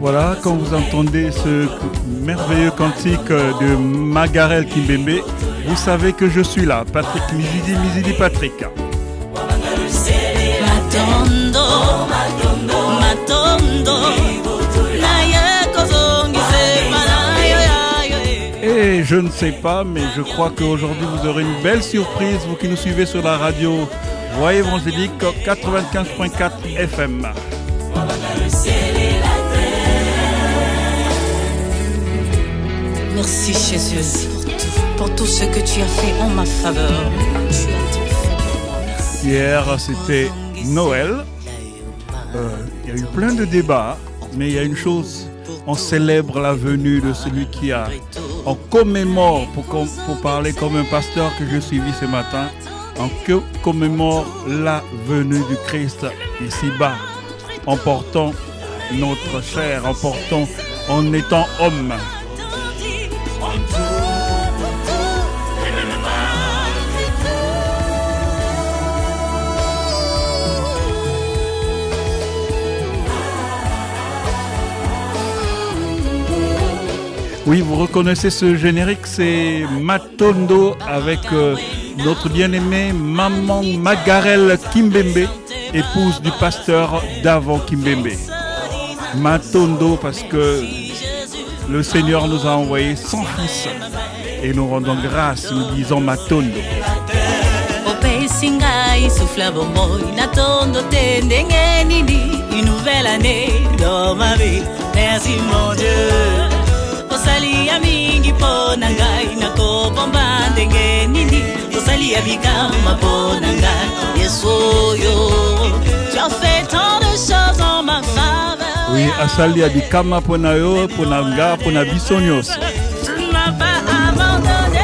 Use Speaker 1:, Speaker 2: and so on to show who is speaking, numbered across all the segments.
Speaker 1: Voilà, quand vous entendez ce merveilleux cantique de Magarel Kimbembe, vous savez que je suis là, Patrick Mizidi Patrick. Et je ne sais pas, mais je crois qu'aujourd'hui vous aurez une belle surprise, vous qui nous suivez sur la radio Voix évangélique 95.4 FM.
Speaker 2: Merci Jésus pour tout ce que tu as fait en ma faveur.
Speaker 1: Hier, c'était Noël. Il y a eu plein de débats, mais il y a une chose, on célèbre la venue de celui qui a... On commémore, pour parler comme un pasteur que j'ai suivi ce matin, on commémore la venue du Christ ici-bas, en portant notre chair, en étant homme. Oui, vous reconnaissez ce générique, c'est Matondo avec notre bien-aimée maman Magarel Kimbembe, épouse du pasteur Davon Kimbembe. Matondo parce que le Seigneur nous a envoyé son fils et nous rendons grâce, nous disons Matondo.
Speaker 2: Une nouvelle année dans ma vie, merci mon Dieu. Osalia mingi pona ngai nakobomba ndenge nini osalia bikama pona ngai yesoyo tu as fait tant de choses en ma faveur.
Speaker 1: Oui, asalia bikama pona yo pona nga pona bisonyos.
Speaker 2: Tu m'as pas abandonné.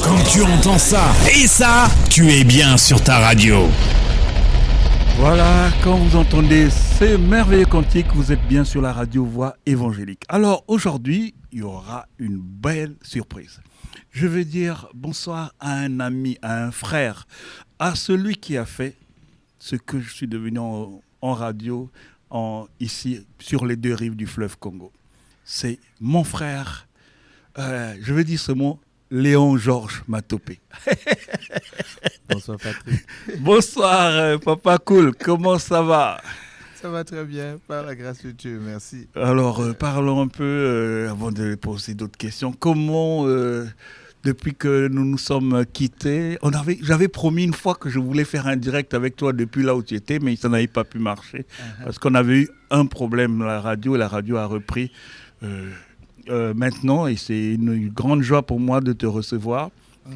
Speaker 3: Quand tu entends ça et ça, tu es bien sur ta radio.
Speaker 1: Voilà, quand vous entendez ces merveilleux cantiques, vous êtes bien sur la radio Voix évangélique. Alors aujourd'hui, il y aura une belle surprise. Je vais dire bonsoir à un ami, à un frère, à celui qui a fait ce que je suis devenu en radio, ici, sur les deux rives du fleuve Congo. C'est mon frère, je vais dire ce mot, Léon Georges Matopé.
Speaker 4: Bonsoir Patrick.
Speaker 1: Bonsoir Papa Cool, comment ça va?
Speaker 4: Ça va très bien, par la grâce de Dieu, merci.
Speaker 1: Alors parlons un peu, avant de poser d'autres questions, comment, depuis que nous nous sommes quittés, j'avais promis une fois que je voulais faire un direct avec toi depuis là où tu étais, mais ça n'avait pas pu marcher, parce qu'on avait eu un problème, la radio a repris maintenant, et c'est une grande joie pour moi de te recevoir.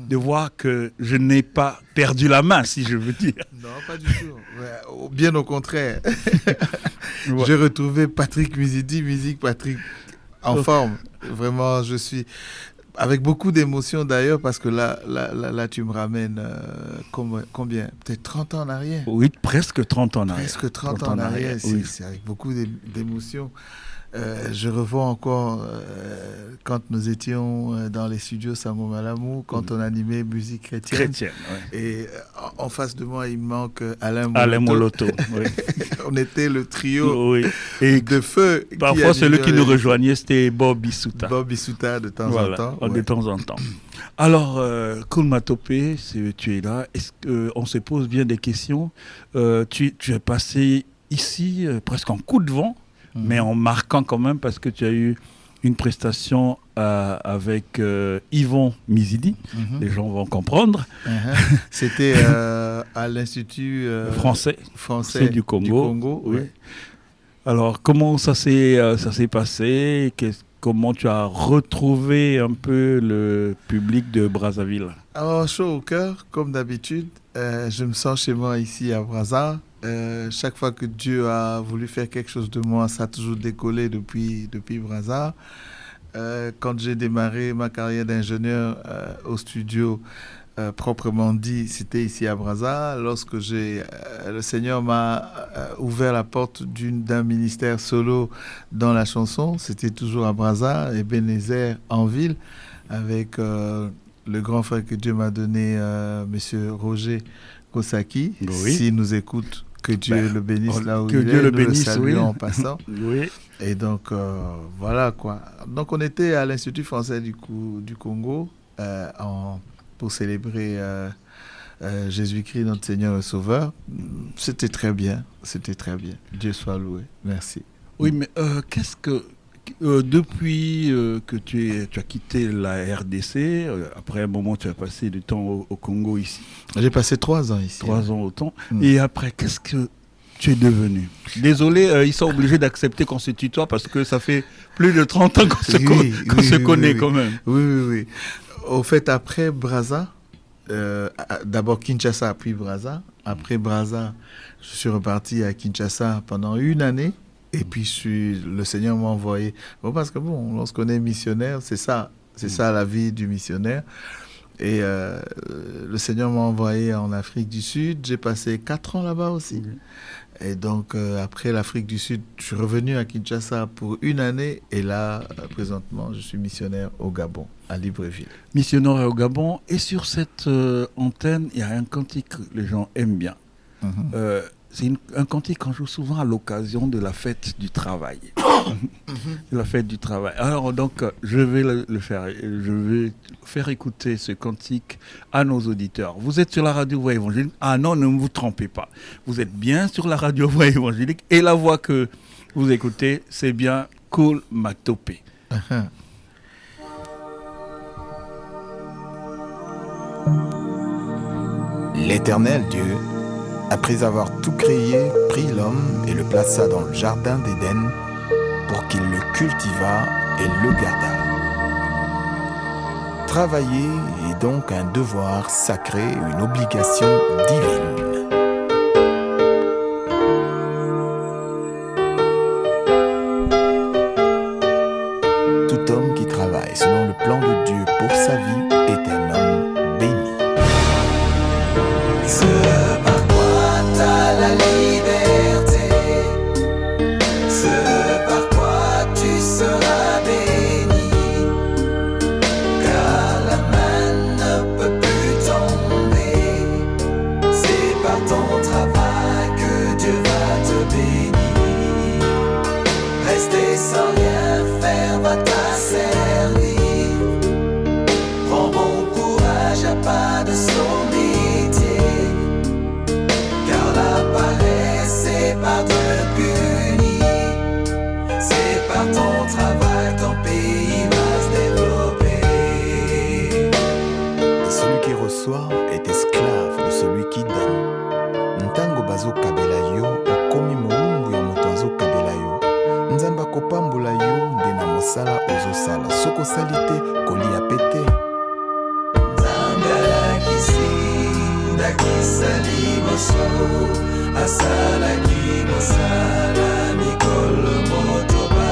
Speaker 1: De voir que je n'ai pas perdu la main, si je veux dire.
Speaker 4: Non, pas du tout. Ouais, bien au contraire. Ouais. J'ai retrouvé Patrick Mizidi, musique Patrick en forme. Vraiment, je suis avec beaucoup d'émotion d'ailleurs, parce que là tu me ramènes combien? Peut-être 30 ans en arrière.
Speaker 1: Oui, presque 30 ans en arrière.
Speaker 4: Presque 30 ans en arrière, oui. C'est avec beaucoup d'émotion. Je revois encore quand nous étions dans les studios Samo Malamou, quand on animait musique chrétienne. Ouais. Et en face de moi, il manque Alain
Speaker 1: Moloto. Oui.
Speaker 4: On était le trio et de feu.
Speaker 1: Parfois, celui qui nous rejoignait, c'était Bob Bissouta.
Speaker 4: Bob Bissouta, de temps en temps.
Speaker 1: De temps en temps. Alors, Koul Matopé, tu es là. Est-ce qu'on se pose bien des questions? Tu es passé ici presque en coup de vent, mais en marquant quand même, parce que tu as eu une prestation avec Yvon Mizidi. Les gens vont comprendre.
Speaker 4: C'était à l'Institut français
Speaker 1: du Congo. Oui.
Speaker 4: Ouais.
Speaker 1: Alors, comment ça s'est passé? Comment tu as retrouvé un peu le public de Brazzaville?
Speaker 4: Alors, chaud au cœur, comme d'habitude. Je me sens chez moi ici à Brazza. Chaque fois que Dieu a voulu faire quelque chose de moi, ça a toujours décollé depuis Brazza. quand j'ai démarré ma carrière d'ingénieur au studio, proprement dit, c'était ici à Brazza. Lorsque le Seigneur m'a ouvert la porte d'un ministère solo dans la chanson, c'était toujours à Brazza, Ebenezer en ville, avec le grand frère que Dieu m'a donné, Monsieur Roger Kosaki.
Speaker 1: Oui.
Speaker 4: S'il nous écoute, que Dieu le bénisse là où
Speaker 1: que
Speaker 4: il
Speaker 1: Dieu
Speaker 4: est,
Speaker 1: le
Speaker 4: nous
Speaker 1: bénisse,
Speaker 4: saluons
Speaker 1: oui.
Speaker 4: en passant.
Speaker 1: Oui.
Speaker 4: Et donc, voilà quoi. Donc, on était à l'Institut français du Congo pour célébrer Jésus-Christ, notre Seigneur et Sauveur. C'était très bien. C'était très bien. Dieu soit loué. Merci.
Speaker 1: Oui, mais qu'est-ce que... depuis que tu as quitté la RDC, après un moment, tu as passé du temps au Congo ici.
Speaker 4: J'ai passé 3 ans ici.
Speaker 1: 3 ans au temps. Et après, qu'est-ce que tu es devenu? Désolé, ils sont obligés d'accepter qu'on se tutoie parce que ça fait plus de 30 ans qu'on se connaît quand même.
Speaker 4: Oui. Au fait, après Brazza, d'abord Kinshasa, puis Brazza. Après Brazza, je suis reparti à Kinshasa pendant 1 année. Et puis, le Seigneur m'a envoyé. Bon, parce que lorsqu'on est missionnaire, c'est ça la vie du missionnaire. Et le Seigneur m'a envoyé en Afrique du Sud. J'ai passé 4 ans là-bas aussi. Et donc, après l'Afrique du Sud, je suis revenu à Kinshasa pour 1 année. Et là, présentement, je suis missionnaire au Gabon, à Libreville.
Speaker 1: Missionnaire au Gabon. Et sur cette antenne, il y a un cantique que les gens aiment bien. C'est un cantique qu'on joue souvent à l'occasion de la fête du travail. La fête du travail. Alors donc, je vais faire écouter ce cantique à nos auditeurs. Vous êtes sur la radio Voix Évangélique. Ah non, ne vous trompez pas. Vous êtes bien sur la radio Voix Évangélique. Et la voix que vous écoutez, c'est bien Cool Matopé.
Speaker 5: L'Éternel Dieu, après avoir tout créé, prit l'homme et le plaça dans le jardin d'Éden pour qu'il le cultivât et le gardât. Travailler est donc un devoir sacré, une obligation divine. Tout homme qui travaille selon le plan de Dieu pour sa vie est un homme béni.
Speaker 6: La liberté, ce par quoi tu seras béni, car la main ne peut plus tomber. C'est par ton travail que Dieu va te bénir. Rester sans rien faire va t'asservir. Prends bon courage à pas de son métier. La paresse est par Dieu punie. C'est par ton travail ton pays va se développer.
Speaker 5: Celui qui reçoit est esclave de celui qui donne. Ntango bazo kabela yo okomi moumbu ya moto azo kabela yo. Nzamba kopambula yo nde na mosala ozosala. Soko salite kolia pete.
Speaker 6: Nzamba kisi ndakisali moso asala kimosala mikolo motoba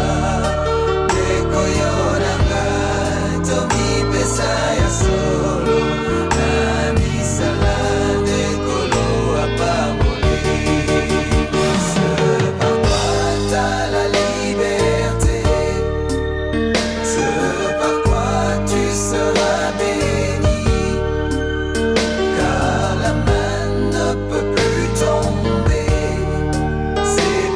Speaker 6: dekoyonanga tomipesa ya solo na misala dekolo apamoli. Ce par quoi t'as la liberté, ce par quoi tu seras béni, car la main ne peut plus tomber. C'est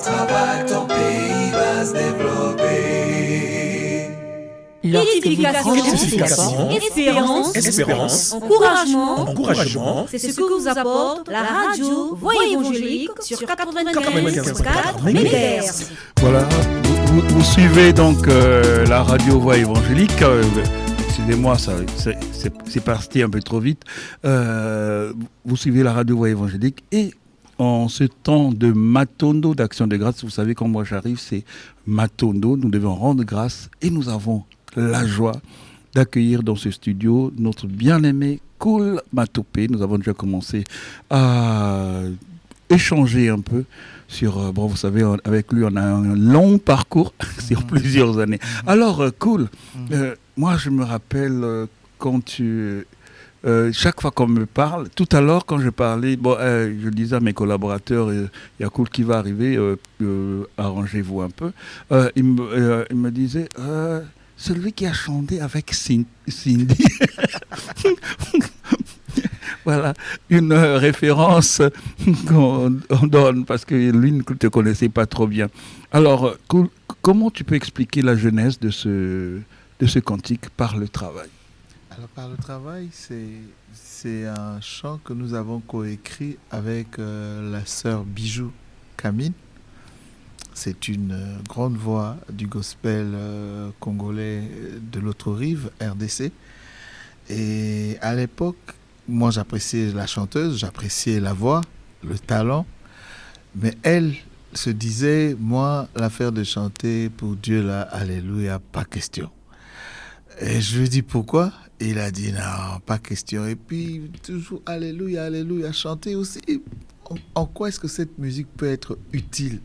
Speaker 6: travail, ton pays va se développer.
Speaker 7: L'édification, espérance, encouragement, c'est ce que vous apporte la radio Voix évangélique sur 95.4 MHz.
Speaker 1: Voilà, vous suivez donc la radio Voix évangélique. Excusez-moi, c'est parti un peu trop vite. Vous suivez la radio Voix évangélique et en ce temps de Matondo, d'Action de grâce, vous savez quand moi j'arrive, c'est Matondo, nous devons rendre grâce et nous avons la joie d'accueillir dans ce studio notre bien-aimé Cool Matopé. Nous avons déjà commencé à échanger un peu sur, bon vous savez, avec lui on a un long parcours sur plusieurs années. Alors Cool, moi je me rappelle quand tu... chaque fois qu'on me parle, tout à l'heure quand je parlais, je disais à mes collaborateurs, il y a Cool qui va arriver, arrangez-vous un peu. Il me disait, celui qui a chanté avec Cindy. Voilà, une référence qu'on donne parce que lui ne te connaissait pas trop bien. Alors, Cool, comment tu peux expliquer la genèse de ce cantique par le travail?
Speaker 4: Alors, par le travail, c'est un chant que nous avons coécrit avec la sœur Bijou Camille. C'est une grande voix du gospel congolais de l'autre rive, RDC. Et à l'époque, moi j'appréciais la chanteuse, j'appréciais la voix, le talent. Mais elle se disait, moi, l'affaire de chanter pour Dieu, là, alléluia, pas question. Et je lui ai dit pourquoi? Et il a dit non, pas question. Et puis toujours alléluia, alléluia, chanter aussi. En quoi est-ce que cette musique peut être utile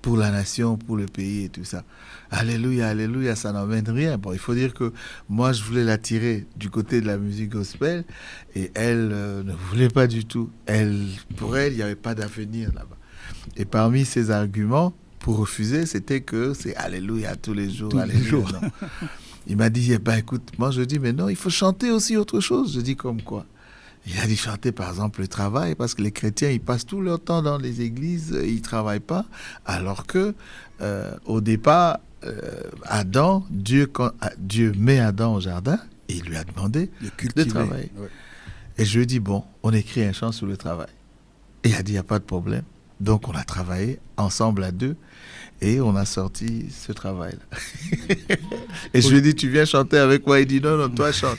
Speaker 4: pour la nation, pour le pays et tout ça? Alléluia, alléluia, ça n'emmène rien. Bon, il faut dire que moi, je voulais l'attirer du côté de la musique gospel et elle ne voulait pas du tout. Pour elle, il n'y avait pas d'avenir là-bas. Et parmi ses arguments pour refuser, c'était que c'est alléluia tous les jours, alléluia. Non. Il m'a dit, écoute, moi je dis, mais non, il faut chanter aussi autre chose. Je dis, comme quoi? Il a dit chanter par exemple le travail, parce que les chrétiens, ils passent tout leur temps dans les églises, ils ne travaillent pas, alors que au départ, Adam, Dieu met Adam au jardin, et il lui a demandé de travailler. Ouais. Et je lui ai dit, bon, on écrit un chant sur le travail. Et il a dit, il n'y a pas de problème. Donc on a travaillé ensemble à deux, et on a sorti ce travail-là. Et je lui ai dit, tu viens chanter avec moi? Il dit, non, toi chante.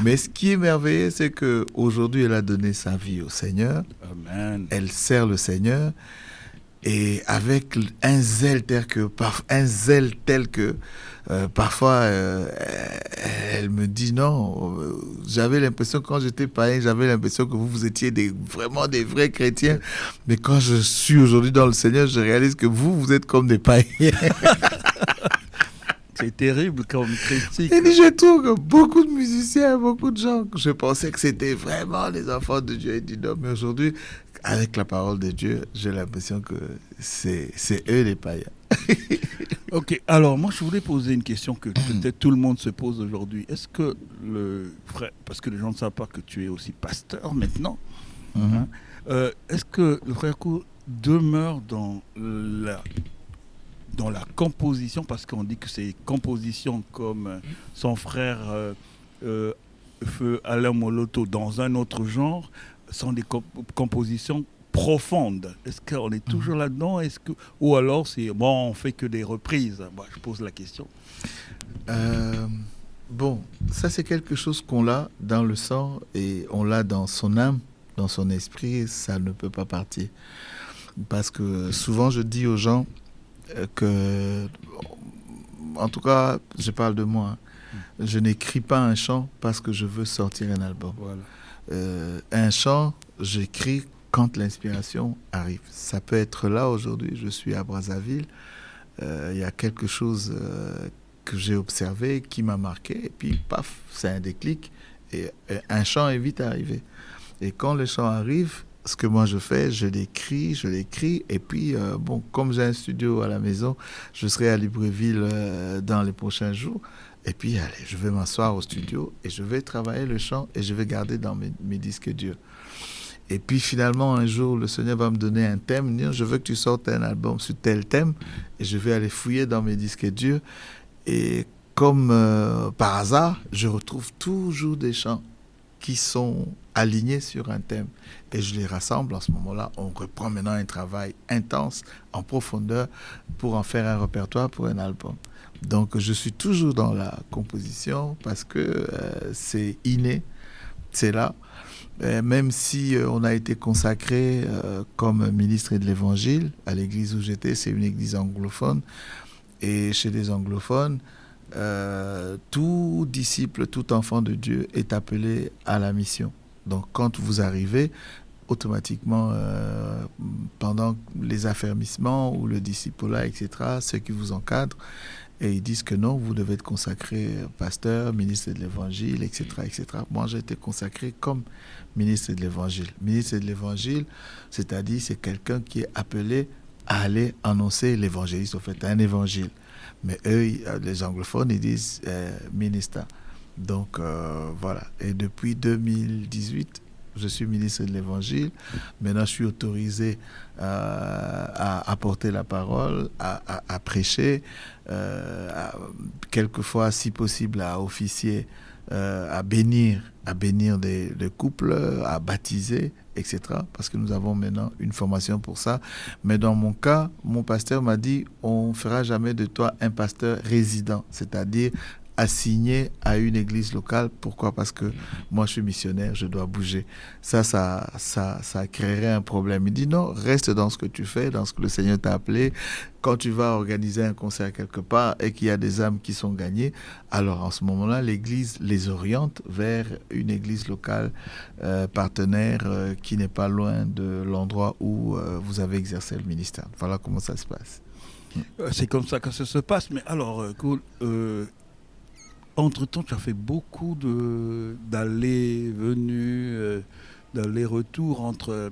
Speaker 4: Mais ce qui est merveilleux, c'est qu'aujourd'hui, elle a donné sa vie au Seigneur.
Speaker 1: Amen. Elle
Speaker 4: sert le Seigneur. Et avec un zèle tel que parfois, elle me dit non. J'avais l'impression, quand j'étais païen, que vous étiez vraiment des vrais chrétiens. Mais quand je suis aujourd'hui dans le Seigneur, je réalise que vous êtes comme des païens.
Speaker 1: C'est terrible comme critique.
Speaker 4: Et je trouve que beaucoup de musiciens, beaucoup de gens, je pensais que c'était vraiment les enfants de Dieu. Il dit non, mais aujourd'hui, avec la parole de Dieu, j'ai l'impression que c'est eux les païens.
Speaker 1: Ok, alors moi je voulais poser une question que peut-être tout le monde se pose aujourd'hui. Est-ce que le frère, parce que les gens ne savent pas que tu es aussi pasteur maintenant, est-ce que le frère Cool demeure dans la composition, parce qu'on dit que c'est composition comme son frère Feu Alain Moloto dans un autre genre, sont des compositions profondes. Est-ce qu'on est toujours là-dedans? Ou alors c'est bon, on fait que des reprises? Je pose la question.
Speaker 4: Bon, ça c'est quelque chose qu'on a dans le sang et on l'a dans son âme, dans son esprit, ça ne peut pas partir. Parce que souvent je dis aux gens que, en tout cas, je parle de moi, je n'écris pas un chant parce que je veux sortir un album. Voilà. Un chant, j'écris quand l'inspiration arrive. Ça peut être là aujourd'hui, je suis à Brazzaville, il y a quelque chose que j'ai observé qui m'a marqué, et puis paf, c'est un déclic, et un chant est vite arrivé. Et quand le chant arrive, ce que moi je fais, je l'écris, et puis bon, comme j'ai un studio à la maison, je serai à Libreville dans les prochains jours, et puis allez, je vais m'asseoir au studio et je vais travailler le chant et je vais garder dans mes disques durs. Et puis finalement, un jour, le Seigneur va me donner un thème, me dire, je veux que tu sortes un album sur tel thème, et je vais aller fouiller dans mes disques durs. Et comme par hasard, je retrouve toujours des chants qui sont alignés sur un thème. Et je les rassemble. En ce moment-là, on reprend maintenant un travail intense, en profondeur, pour en faire un répertoire pour un album. Donc, je suis toujours dans la composition parce que c'est inné, c'est là. Même si on a été consacré comme ministre de l'Évangile à l'église où j'étais, c'est une église anglophone. Et chez les anglophones, tout disciple, tout enfant de Dieu est appelé à la mission. Donc, quand vous arrivez, automatiquement, pendant les affermissements ou le discipulat, etc., ceux qui vous encadrent, et ils disent que non, vous devez être consacré pasteur, ministre de l'Évangile, etc., etc. Moi, j'ai été consacré comme ministre de l'Évangile. Ministre de l'Évangile, c'est-à-dire c'est quelqu'un qui est appelé à aller annoncer l'évangéliste, en fait, un évangile. Mais eux, les anglophones, ils disent ministre. Donc, voilà. Et depuis 2018, je suis ministre de l'Évangile. Maintenant, je suis autorisé à porter la parole, à prêcher, quelquefois, si possible, à officier, à bénir des couples, à baptiser, etc. Parce que nous avons maintenant une formation pour ça. Mais dans mon cas, mon pasteur m'a dit, on ne fera jamais de toi un pasteur résident, c'est-à-dire assigné à une église locale. Pourquoi? Parce que moi, je suis missionnaire, je dois bouger. Ça créerait un problème. Il dit non, reste dans ce que tu fais, dans ce que le Seigneur t'a appelé. Quand tu vas organiser un concert quelque part et qu'il y a des âmes qui sont gagnées, alors en ce moment-là, l'église les oriente vers une église locale partenaire qui n'est pas loin de l'endroit où vous avez exercé le ministère. Voilà comment ça se passe.
Speaker 1: C'est comme ça que ça se passe. Mais alors, cool. Entre-temps, tu as fait beaucoup d'allées-venues, d'allers-retours entre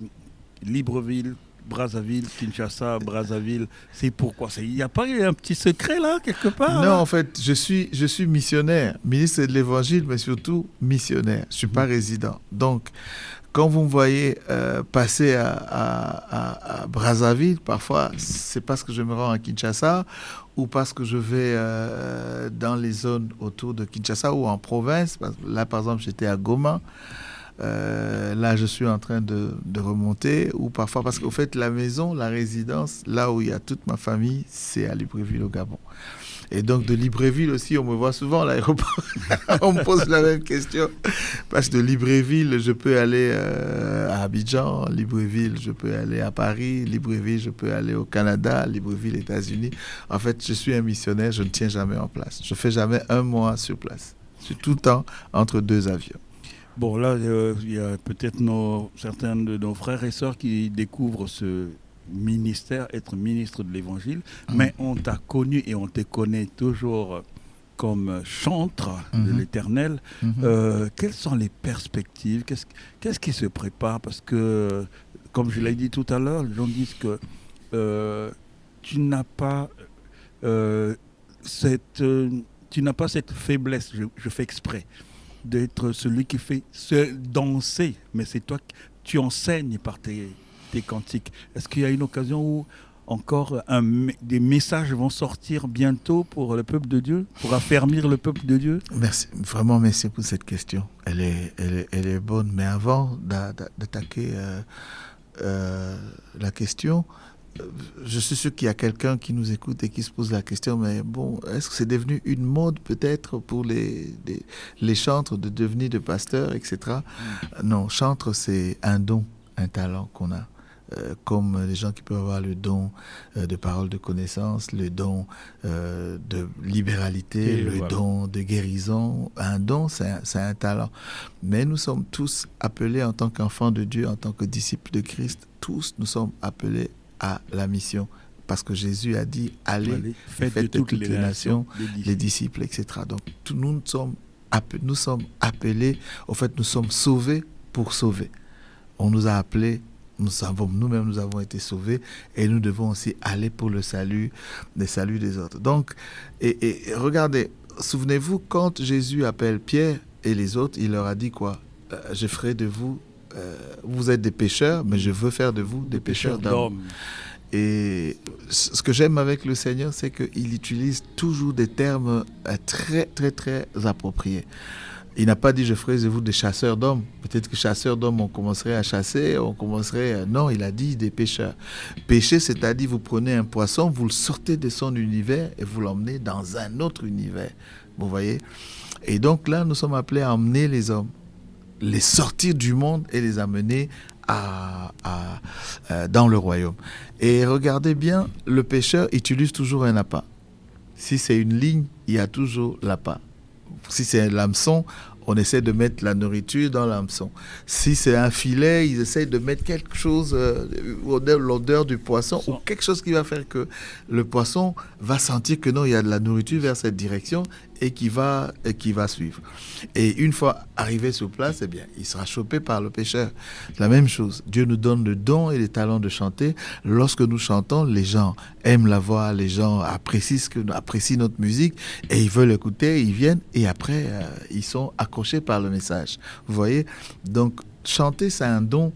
Speaker 1: Libreville, Brazzaville, Kinshasa, Brazzaville. C'est pourquoi? Il n'y a pas un petit secret là, quelque part?
Speaker 4: Non, en fait, je suis missionnaire, ministre de l'Évangile, mais surtout missionnaire. Je ne suis pas résident. Donc, quand vous me voyez passer à Brazzaville, parfois, c'est parce que je me rends à Kinshasa ou parce que je vais dans les zones autour de Kinshasa ou en province. Là, par exemple, j'étais à Goma. Là, je suis en train de remonter. Ou parfois, parce qu'au fait, la maison, la résidence, là où il y a toute ma famille, c'est à Libreville, au Gabon. Et donc, de Libreville aussi, on me voit souvent à l'aéroport. On me pose la même question. Parce que de Libreville, je peux aller à Abidjan. Libreville, je peux aller à Paris. Libreville, je peux aller au Canada. Libreville, États-Unis. En fait, je suis un missionnaire. Je ne tiens jamais en place. Je ne fais jamais un mois sur place. Je suis tout le temps entre deux avions.
Speaker 1: Bon, là, il y a peut-être certains de nos frères et sœurs qui découvrent ce ministère, être ministre de l'Évangile, mais on t'a connu et on te connaît toujours comme chantre de l'Éternel. Quelles sont les perspectives? Qu'est-ce qui se prépare? Parce que, comme je l'ai dit tout à l'heure, les gens disent que tu n'as pas cette faiblesse, je fais exprès, d'être celui qui fait danser, mais c'est toi qui tu enseignes par tes cantiques. Est-ce qu'il y a une occasion où encore des messages vont sortir bientôt pour le peuple de Dieu, pour affermir le peuple de Dieu?
Speaker 4: Merci, vraiment merci pour cette question. Elle est bonne, mais avant d'attaquer la question, je suis sûr qu'il y a quelqu'un qui nous écoute et qui se pose la question, mais bon, est-ce que c'est devenu une mode peut-être pour les chantres de devenir des pasteurs, etc. Non, chantre, c'est un don, un talent qu'on a. Comme les gens qui peuvent avoir le don de parole de connaissance, le don de libéralité, don de guérison. Un don, c'est un talent. Mais nous sommes tous appelés en tant qu'enfants de Dieu, en tant que disciples de Christ, tous nous sommes appelés à la mission. Parce que Jésus a dit, allez, faites de toutes les nations, les disciples, etc. Donc, nous sommes appelés, au fait, nous sommes sauvés pour sauver. On nous a appelés, nous-mêmes nous avons été sauvés et nous devons aussi aller pour le salut des autres. Donc, et regardez, souvenez-vous, quand Jésus appelle Pierre et les autres, il leur a dit quoi? Je ferai de vous vous êtes des pécheurs, mais je veux faire de vous des pécheurs d'hommes. Et ce que j'aime avec le Seigneur, c'est qu'il utilise toujours des termes très, très, très appropriés. Il n'a pas dit « je ferai de vous des chasseurs d'hommes ». Peut-être que chasseurs d'hommes, on commencerait à chasser, Non, il a dit des pêcheurs. Pêcher, c'est-à-dire vous prenez un poisson, vous le sortez de son univers et vous l'emmenez dans un autre univers. Vous voyez ? Et donc là, nous sommes appelés à emmener les hommes, les sortir du monde et les amener dans le royaume. Et regardez bien, le pêcheur utilise toujours un appât. Si c'est une ligne, il y a toujours l'appât. Si c'est un hameçon, on essaie de mettre la nourriture dans l'hameçon. Si c'est un filet, ils essaient de mettre quelque chose, l'odeur du poisson, ou quelque chose qui va faire que le poisson va sentir que non, il y a de la nourriture vers cette direction et qui va suivre. Et une fois arrivé sur place, eh bien, il sera chopé par le pêcheur. La même chose, Dieu nous donne le don et les talents de chanter. Lorsque nous chantons, les gens aiment la voix, les gens apprécient notre musique et ils veulent écouter, ils viennent et après, ils sont accrochés par le message. Vous voyez ? Donc, chanter, c'est un don,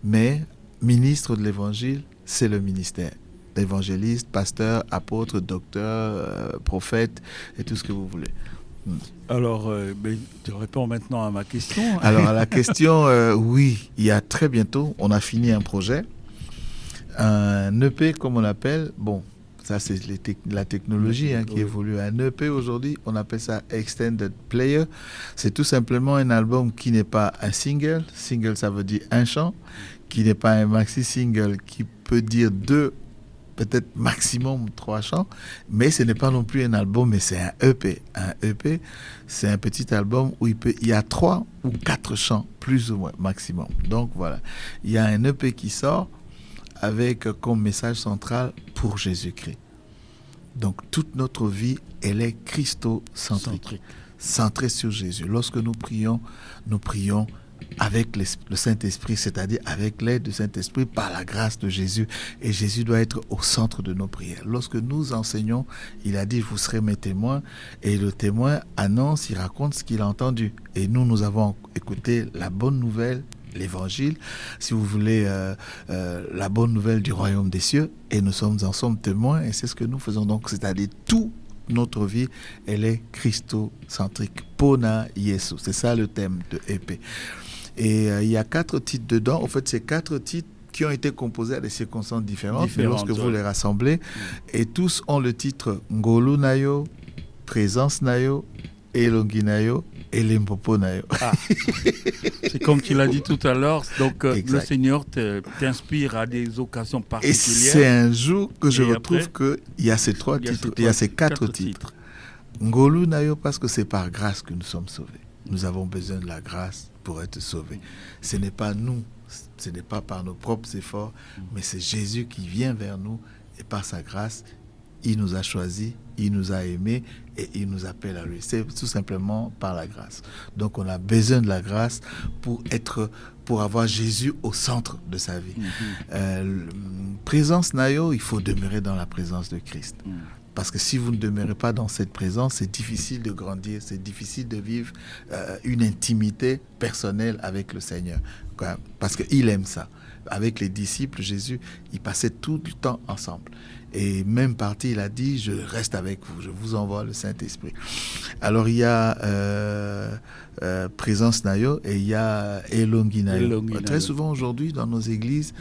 Speaker 4: mais ministre de l'évangile, c'est le ministère. Évangéliste, pasteur, apôtre, docteur, prophète et tout ce que vous voulez.
Speaker 1: Alors, tu réponds maintenant à ma question.
Speaker 4: Alors, à la question, oui, il y a très bientôt, on a fini un projet, un EP comme on l'appelle. Bon, ça c'est la technologie qui évolue. Un EP aujourd'hui, on appelle ça Extended Player. C'est tout simplement un album qui n'est pas un single. Single, ça veut dire un chant. Qui n'est pas un maxi-single, qui peut dire 2, peut-être maximum 3 chants, mais ce n'est pas non plus un album, mais c'est un EP. Un EP, c'est un petit album où il y a 3 ou 4 chants, plus ou moins, maximum. Donc voilà, il y a un EP qui sort avec comme message central pour Jésus-Christ. Donc toute notre vie, elle est christocentrique, centrée sur Jésus. Lorsque nous prions avec le Saint-Esprit, c'est-à-dire avec l'aide du Saint-Esprit par la grâce de Jésus. Et Jésus doit être au centre de nos prières. Lorsque nous enseignons, il a dit « vous serez mes témoins ». Et le témoin annonce, il raconte ce qu'il a entendu. Et nous avons écouté la bonne nouvelle, l'évangile, si vous voulez, la bonne nouvelle du royaume des cieux. Et nous sommes ensemble témoins et c'est ce que nous faisons. Donc, c'est-à-dire tout notre vie, elle est christocentrique. Pona Yesu. C'est ça le thème de EP. Et il y a 4 titres dedans. En fait, c'est 4 titres qui ont été composés à des circonstances différentes mais lorsque vous les rassemblez. Et tous ont le titre Ngolu Nayo, Présence Nayo, Elongi Nayo et Limpopo Nayo. Ah.
Speaker 1: C'est comme tu l'as dit tout à l'heure. Donc, le Seigneur t'inspire à des occasions particulières.
Speaker 4: Et c'est un jour que je retrouve qu'il y a ces 3 titres, il y a ces 4 titres. Ngolu Nayo, parce que c'est par grâce que nous sommes sauvés. Nous avons besoin de la grâce pour être sauvés. Ce n'est pas nous, ce n'est pas par nos propres efforts, mais c'est Jésus qui vient vers nous et par sa grâce, il nous a choisis, il nous a aimés et il nous appelle à lui. C'est tout simplement par la grâce. Donc on a besoin de la grâce pour avoir Jésus au centre de sa vie. Présence Nayo, il faut demeurer dans la présence de Christ. Parce que si vous ne demeurez pas dans cette présence, c'est difficile de grandir, c'est difficile de vivre une intimité personnelle avec le Seigneur. Parce qu'il aime ça. Avec les disciples, Jésus, ils passaient tout le temps ensemble. Et même parti, il a dit, je reste avec vous, je vous envoie le Saint-Esprit. Alors il y a Présence Nayo et il y a Elongi Nayo. Très souvent aujourd'hui, dans nos églises,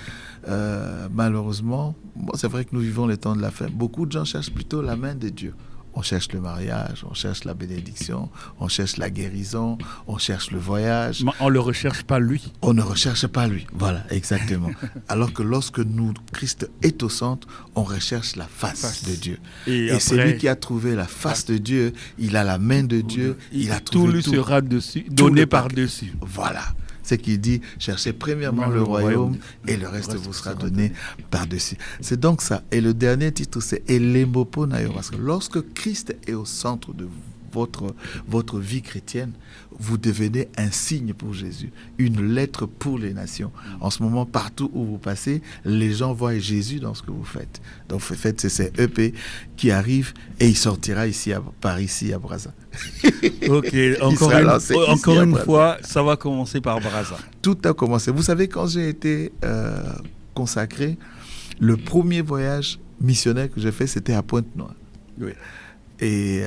Speaker 4: malheureusement, c'est vrai que nous vivons les temps de la fin, beaucoup de gens cherchent plutôt la main de Dieu. On cherche le mariage, on cherche la bénédiction, on cherche la guérison, on cherche le voyage. Mais
Speaker 1: on ne le recherche pas lui.
Speaker 4: On ne recherche pas lui, voilà, exactement. Alors que lorsque Christ est au centre, on recherche la face de Dieu. Et après, c'est lui qui a trouvé la face de Dieu, il a la main de Dieu, il a trouvé
Speaker 1: tout. Lui sera donné par-dessus.
Speaker 4: Voilà. C'est qu'il dit, cherchez premièrement le royaume et le reste vous sera donné par-dessus. C'est donc ça. Et le dernier titre, c'est Elembopo Nayo. Parce que lorsque Christ est au centre de votre vie chrétienne, vous devenez un signe pour Jésus, une lettre pour les nations. En ce moment, partout où vous passez, les gens voient Jésus dans ce que vous faites. Donc, en fait, c'est ces EP qui arrivent et il sortira par ici à Brazza.
Speaker 1: Ok, encore une fois, ça va commencer par Brazza.
Speaker 4: Tout a commencé. Vous savez, quand j'ai été consacré, le premier voyage missionnaire que j'ai fait, c'était à Pointe-Noire.
Speaker 1: Oui.
Speaker 4: Et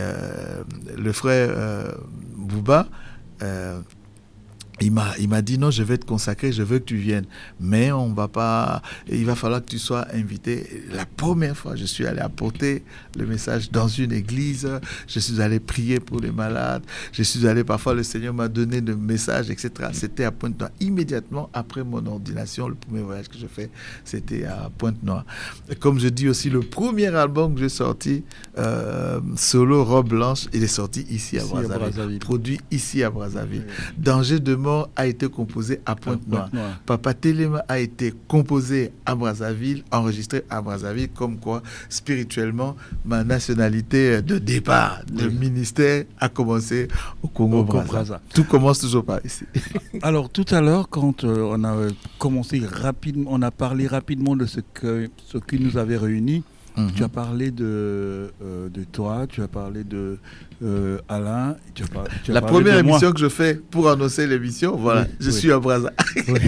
Speaker 4: le frère Bouba, il m'a dit non, je vais te consacrer, je veux que tu viennes, mais il va falloir que tu sois invité. La première fois, je suis allé apporter le message dans une église, je suis allé prier pour les malades, je suis allé, parfois le Seigneur m'a donné le message, etc. C'était à Pointe-Noire. Immédiatement après mon ordination, le premier voyage que je fais, c'était à Pointe-Noire. Et comme je dis aussi, le premier album que j'ai sorti, solo Robe Blanche, il est sorti ici à Brazzaville, produit ici à Brazzaville. Oui. Danger de mort a été composé à Pointe-Noire. Papa Téléma a été composé à Brazzaville, enregistré à Brazzaville, comme quoi, spirituellement, ma nationalité de départ, de ministère, a commencé au Congo-Brazza. Tout commence toujours par ici.
Speaker 1: Alors, tout à l'heure, quand on a commencé rapidement, on a parlé rapidement de ce qui nous avait réunis. Tu as parlé de toi, tu as parlé de Alain.
Speaker 4: La première émission que je fais pour annoncer l'émission, voilà, je suis à Brazza. Oui.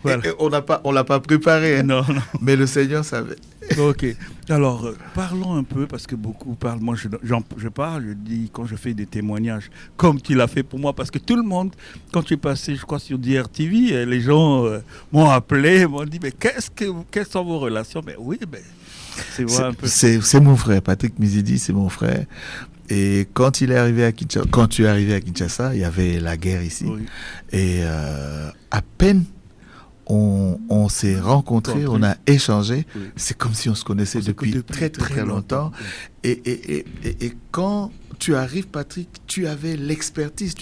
Speaker 4: Voilà. On l'a pas préparé, hein.
Speaker 1: Non.
Speaker 4: Mais le Seigneur savait.
Speaker 1: Ok. Alors, parlons un peu, parce que beaucoup parlent. Moi, je parle, je dis, quand je fais des témoignages, comme tu l'as fait pour moi, parce que tout le monde, quand tu es passé, je crois, sur DRTV, les gens m'ont appelé, m'ont dit, mais quelles sont vos relations? Mais oui,
Speaker 4: c'est mon frère, Patrick Mizidi, c'est mon frère. Et quand tu es arrivé à Kinshasa, il y avait la guerre ici. Oui. Et à peine on s'est rencontrés, on a échangé. Oui. C'est comme si on se connaissait depuis très longtemps. Oui. Et quand tu arrives, Patrick, tu avais l'expertise.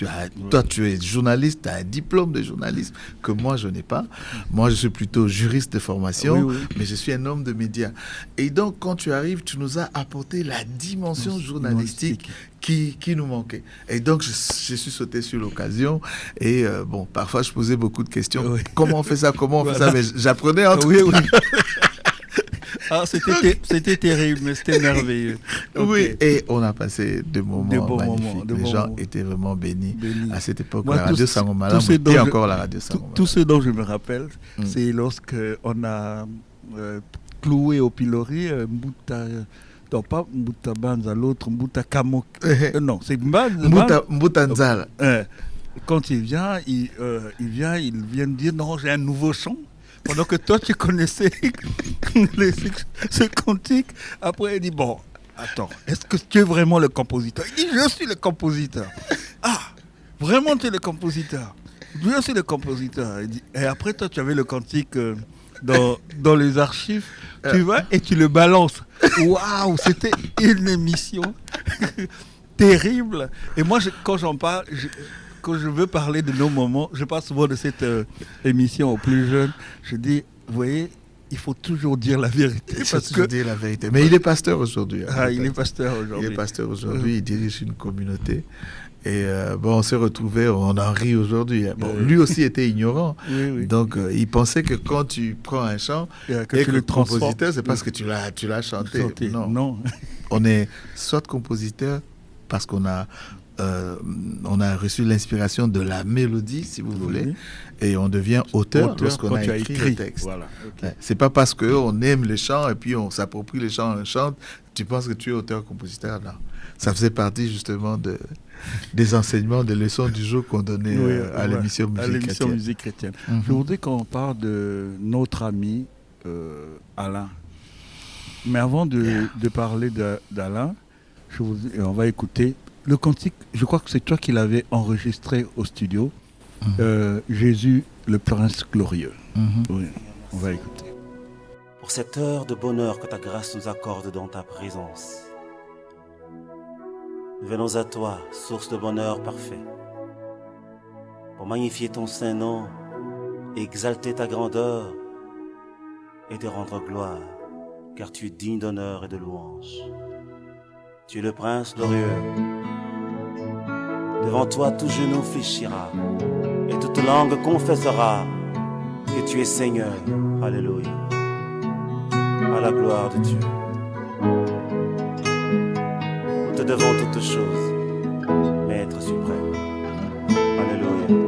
Speaker 4: Toi, tu es journaliste, tu as un diplôme de journalisme que moi, je n'ai pas. Moi, je suis plutôt juriste de formation, mais je suis un homme de médias. Et donc, quand tu arrives, tu nous as apporté la dimension journalistique qui nous manquait. Et donc, je suis sauté sur l'occasion. Et parfois, je posais beaucoup de questions. Oui. Comment on fait ça? Mais j'apprenais entre
Speaker 1: oui. Ah, c'était terrible, mais c'était merveilleux. Okay.
Speaker 4: Oui, et on a passé des moments magnifiques. Les gens étaient vraiment bénis à cette époque. Moi, la radio Sangomala et encore la radio Sangomala.
Speaker 1: Tout ce dont je me rappelle, c'est lorsque on a cloué au pilori pas Mbuta Banza, l'autre Mbuta Kamok. Non, c'est
Speaker 4: Mbuta Nzala.
Speaker 1: Quand il vient me dire non, j'ai un nouveau son. Pendant que toi, tu connaissais ce cantique. Après, il dit, bon, attends, est-ce que tu es vraiment le compositeur? Il dit, je suis le compositeur. Ah, vraiment, tu es le compositeur? Je suis le compositeur. Il dit, et après, toi, tu avais le cantique dans les archives. Tu vas et tu le balances. Waouh, c'était une émission terrible. Et moi, quand j'en parle... Quand je veux parler de nos moments, je parle souvent de cette émission aux plus jeunes. Je dis, vous voyez, il faut toujours dire la vérité.
Speaker 4: Dire la vérité. Mais il est pasteur aujourd'hui.
Speaker 1: Il est pasteur aujourd'hui.
Speaker 4: Il dirige une communauté. Et on s'est retrouvés, on en rit aujourd'hui. Lui aussi était ignorant. Oui. Donc, il pensait que quand tu prends un chant et que le compositeur, c'est parce que tu l'as chanté. Non. On est soit compositeur parce qu'on a reçu l'inspiration de la mélodie, si vous voulez, et on devient auteur lorsqu'on a écrit le texte. Voilà. Okay. C'est pas parce qu'on aime les chants et puis on s'approprie les chants, on chante, tu penses que tu es auteur-compositeur. Non. Ça faisait partie justement des enseignements, des leçons du jour qu'on donnait à l'émission
Speaker 1: Musique chrétienne. Je voudrais qu'on parle de notre ami Alain. Mais avant de parler d'Alain, on va écouter le cantique. Je crois que c'est toi qui l'avais enregistré au studio. Jésus, le prince glorieux. Oui, on va écouter.
Speaker 8: Pour cette heure de bonheur que ta grâce nous accorde dans ta présence, nous venons à toi, source de bonheur parfait, pour magnifier ton saint nom, exalter ta grandeur et te rendre gloire, car tu es digne d'honneur et de louange. Tu es le prince glorieux, Devant toi, tout genou fléchira et toute langue confessera que tu es Seigneur. Alléluia. À la gloire de Dieu. Nous te devons toutes choses, Maître suprême. Alléluia.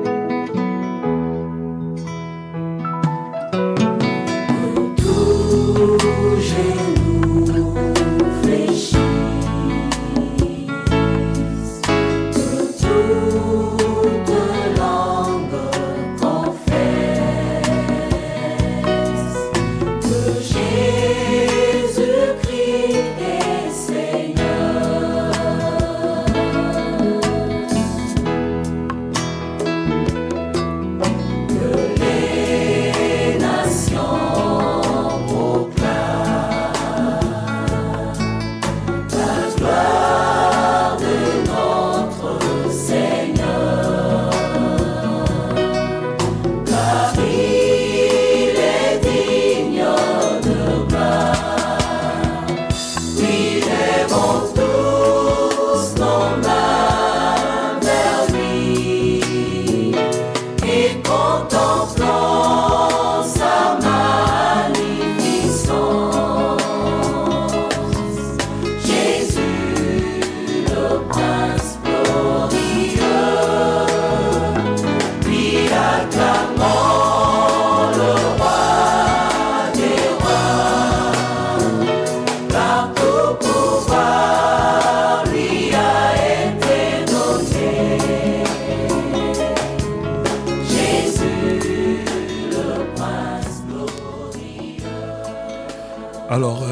Speaker 1: Alors,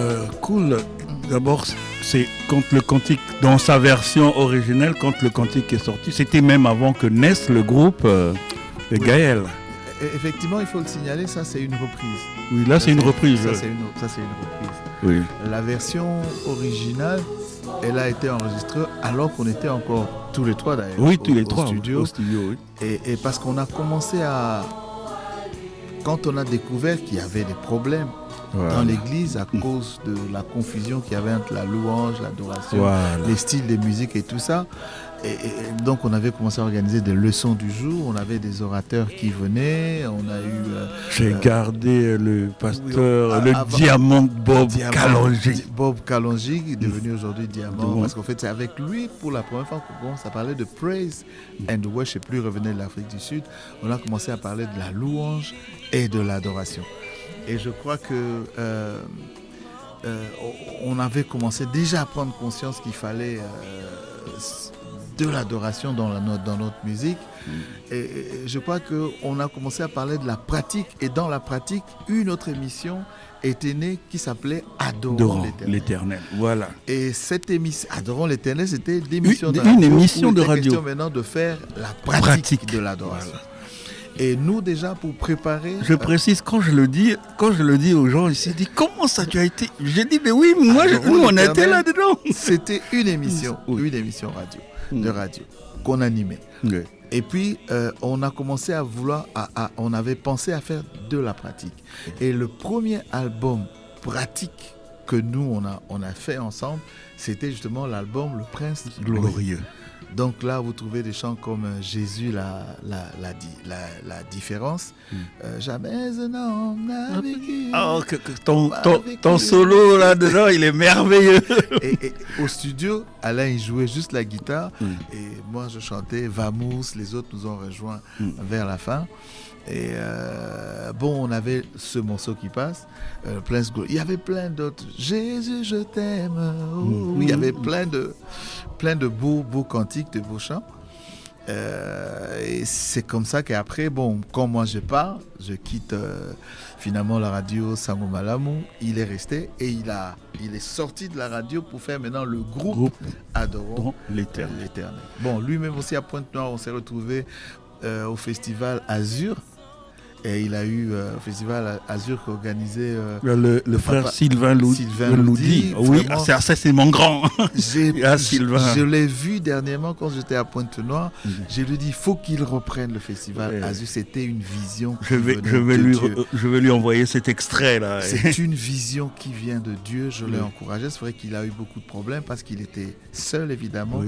Speaker 1: cool. D'abord, c'est quand le cantique, dans sa version originelle, quand le cantique est sorti, c'était même avant que naisse le groupe de Gaël.
Speaker 4: Effectivement, il faut le signaler, ça c'est une reprise.
Speaker 1: Oui, là c'est une reprise.
Speaker 4: Ça c'est une reprise.
Speaker 1: Oui.
Speaker 4: La version originale, elle a été enregistrée alors qu'on était encore tous les trois d'ailleurs.
Speaker 1: Oui, tous les trois
Speaker 4: studio.
Speaker 1: Au studio, oui.
Speaker 4: Et parce qu'on a commencé à... Quand on a découvert qu'il y avait des problèmes dans l'église à cause de la confusion qu'il y avait entre la louange, l'adoration, les styles de musique et tout ça. Et donc on avait commencé à organiser des leçons du jour, on avait des orateurs qui venaient, on a eu...
Speaker 1: J'ai gardé le pasteur, diamant Bob Kalonji.
Speaker 4: Bob Kalonji, qui est devenu aujourd'hui diamant, parce qu'en fait c'est avec lui pour la première fois qu'on commence à parler de praise and worship, lui revenait de l'Afrique du Sud, on a commencé à parler de la louange et de l'adoration. Et je crois que on avait commencé déjà à prendre conscience qu'il fallait de l'adoration dans notre musique. Et je crois qu'on a commencé à parler de la pratique. Et dans la pratique, une autre émission était née qui s'appelait Adorons l'Éternel.
Speaker 1: Voilà.
Speaker 4: Et cette émission, Adorons l'Éternel, c'était l'émission
Speaker 1: une émission de radio.
Speaker 4: Il était question maintenant de faire la pratique de l'adoration. Voilà. Et nous déjà pour préparer...
Speaker 1: Je précise, quand je le dis aux gens, ils se disent comment ça tu as été... J'ai dit mais oui, nous on était là-dedans.
Speaker 4: C'était une émission de radio qu'on animait. Oui. Et puis on a commencé à vouloir, on avait pensé à faire de la pratique. Et le premier album pratique que nous on a fait ensemble, c'était justement l'album Le Prince Glorieux. Donc là, vous trouvez des chants comme Jésus, la différence. Jamais un homme n'a vécu.
Speaker 1: Oh, ton solo là-dedans, il est merveilleux.
Speaker 4: et au studio, Alain, il jouait juste la guitare. Et moi, je chantais Vamos. Les autres nous ont rejoints vers la fin. Et on avait ce morceau qui passe, Prince Glorieux. Il y avait plein d'autres. Jésus, je t'aime. Il y avait plein de beaux cantiques, de beaux chants. Et c'est comme ça qu'après, quand moi je pars, je quitte finalement la radio Sango Malamu. Il est resté et il est sorti de la radio pour faire maintenant le groupe Adorons l'Éternel. Bon, lui-même aussi à Pointe-Noire, on s'est retrouvé au festival Azur. Et il a eu au Festival Azur qui organisait
Speaker 1: le frère Sylvain Loudi. Oui, c'est mon grand.
Speaker 4: Sylvain. Je l'ai vu dernièrement quand j'étais à Pointe-Noire. Je lui ai dit, il faut qu'il reprenne le Festival Azur. C'était une vision.
Speaker 1: Je vais lui envoyer cet extrait-là.
Speaker 4: C'est une vision qui vient de Dieu. Je l'ai encouragé. C'est vrai qu'il a eu beaucoup de problèmes parce qu'il était seul, évidemment.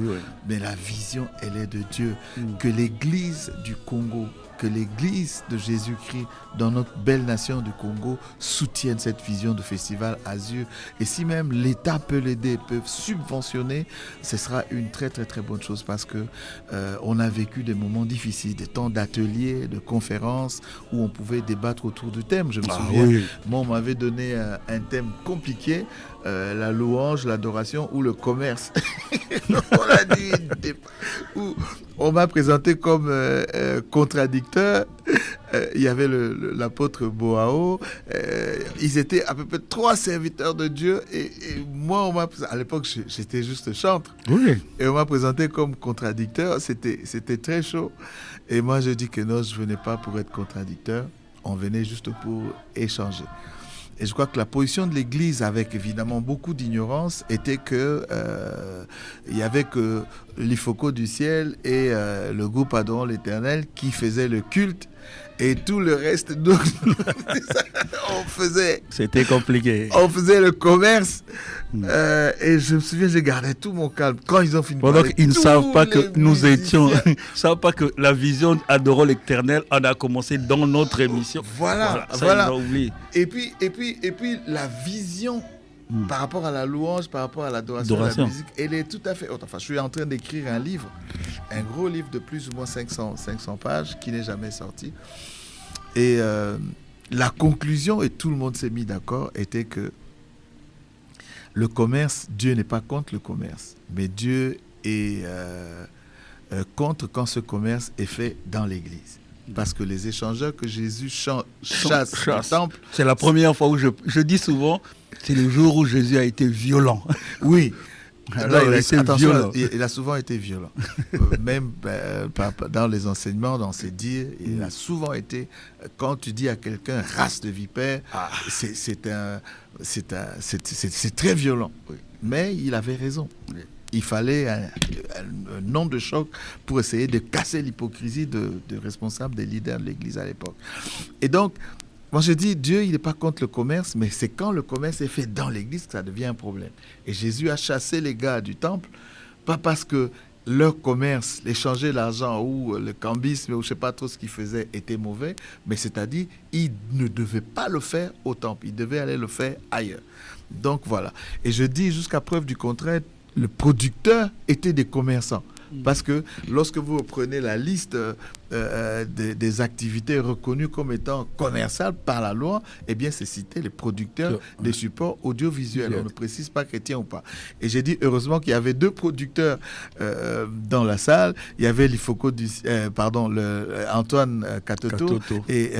Speaker 4: Mais la vision, elle est de Dieu. Que l'Église du Congo, que l'Église de Jésus-Christ dans notre belle nation du Congo soutienne cette vision de Festival Azur. Et si même l'État peut l'aider, peut subventionner, ce sera une très très très bonne chose parce que on a vécu des moments difficiles, des temps d'ateliers, de conférences où on pouvait débattre autour du thème. Je me souviens, moi on m'avait donné un thème compliqué, la louange, l'adoration ou le commerce. On a dit, où on m'a présenté comme contradicteur. Il y avait l'apôtre Boao. Ils étaient à peu près 3 serviteurs de Dieu. Et moi, à l'époque, j'étais juste chantre. Et on m'a présenté comme contradicteur. C'était très chaud. Et moi, je dis que non, je ne venais pas pour être contradicteur. On venait juste pour échanger. Et je crois que la position de l'Église, avec évidemment beaucoup d'ignorance, était que il y avait que l'Ifoko du ciel et le groupe Adorons l'Éternel qui faisaient le culte et tout le reste, donc, on faisait...
Speaker 1: C'était compliqué.
Speaker 4: On faisait le commerce. Et je me souviens, j'ai gardé tout mon calme. Quand ils ont fini de parler,
Speaker 1: donc, ils ne savent pas que nous étions... Ils ne savent pas que la vision Adorons l'Éternel en a commencé dans notre émission.
Speaker 4: Voilà.
Speaker 1: Ils ont oublié.
Speaker 4: Et puis, la vision par rapport à la louange, par rapport à l'adoration, à la musique, elle est tout à fait autre. Enfin, je suis en train d'écrire un livre, un gros livre de plus ou moins 500 pages qui n'est jamais sorti. Et la conclusion, et tout le monde s'est mis d'accord, était que le commerce, Dieu n'est pas contre le commerce, mais Dieu est contre quand ce commerce est fait dans l'Église. Parce que les échangeurs que Jésus chasse du temple...
Speaker 1: C'est la première fois où je dis souvent, c'est le jour où Jésus a été violent.
Speaker 4: Oui.
Speaker 1: Alors,
Speaker 4: il a souvent été violent. Même dans les enseignements, dans ses dires, il a souvent été... Quand tu dis à quelqu'un « race de vipère », c'est très violent. Mais il avait raison. Il fallait un nombre de chocs pour essayer de casser l'hypocrisie de responsables, des leaders de l'Église à l'époque. Et donc, moi je dis, Dieu, il n'est pas contre le commerce, mais c'est quand le commerce est fait dans l'Église que ça devient un problème. Et Jésus a chassé les gars du temple, pas parce que leur commerce, l'échanger l'argent ou le cambisme, ou je ne sais pas trop ce qu'ils faisaient, était mauvais, mais c'est-à-dire, ils ne devaient pas le faire au temple, ils devaient aller le faire ailleurs. Donc voilà. Et je dis, jusqu'à preuve du contraire, le producteur était des commerçants. Parce que lorsque vous prenez la liste des activités reconnues comme étant commerciales par la loi, eh bien, c'est cité les producteurs des supports audiovisuels. On ne précise pas chrétien ou pas. Et j'ai dit, heureusement qu'il y avait 2 producteurs dans la salle. Il y avait l'Ifoko Antoine Katoto et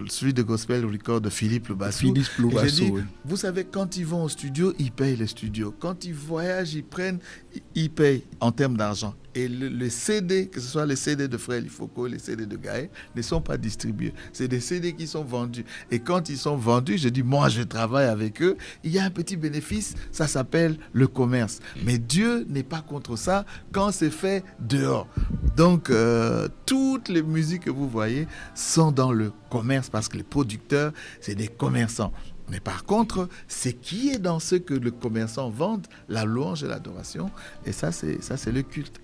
Speaker 4: celui de Gospel Record de Philippe Loubassou. Et j'ai dit, vous savez, quand ils vont au studio, ils payent les studios. Quand ils voyagent, ils payent en termes d'argent. Et les CD, que ce soit les CD de Frère Lifoko, les CD de Gaël, ne sont pas distribués. C'est des CD qui sont vendus. Et quand ils sont vendus, je dis, moi, je travaille avec eux. Il y a un petit bénéfice, ça s'appelle le commerce. Mais Dieu n'est pas contre ça quand c'est fait dehors. Donc, toutes les musiques que vous voyez sont dans le commerce parce que les producteurs, c'est des commerçants. Mais par contre, ce qui est dans ce que le commerçant vend, la louange et l'adoration, et ça, c'est le culte.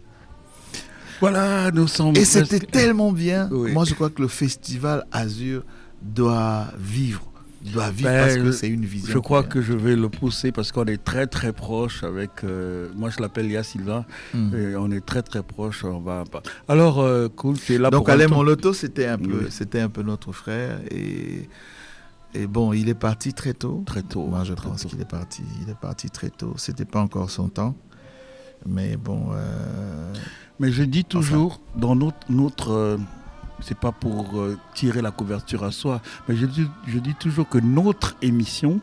Speaker 1: Voilà, nous sommes...
Speaker 4: Et c'était tellement bien. Oui. Moi, je crois que le Festival Azur doit vivre parce que c'est une vision.
Speaker 1: Je crois que je vais le pousser parce qu'on est très très proche avec... moi, je l'appelle Lia Sylvain. Et on est très très proche. Alors, cool, tu es là.
Speaker 4: Donc, Alain Monloto, c'était un peu notre frère. Et bon, il est parti très tôt. Très tôt. Moi, je pense qu'il est parti. Il est parti très tôt. C'était pas encore son temps. Mais bon...
Speaker 1: Mais je dis toujours, dans notre c'est pas pour tirer la couverture à soi, mais je dis toujours que notre émission